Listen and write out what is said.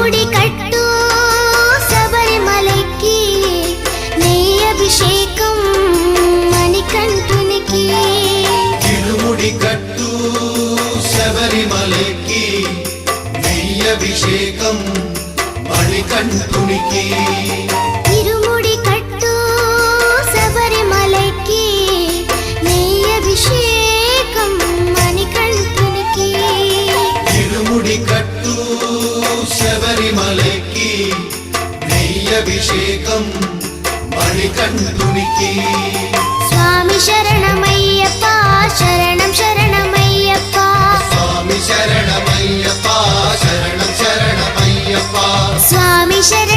తిరుముడి కట్టు శబరిమలకి నెయ్యి అభిషేకం మణికంఠునికి తిరుముడి కట్టు శబరిమలకి నెయ్యి అభిషేకం మణికంఠునికి తిరుముడి కట్టు శబరిమలకి నెయ్యి అభిషేకం మణికంఠునికి తిరుముడి కట్టు శబరిమలకి నెయ్యి అభిషేకం మణికంఠునికి స్వామి శరణమయ్యప్ప శరణం శరణమయ్యప్ప స్వామి శరణమయ్యప్ప శరణం శరణమయ్యప్ప స్వామి శరణం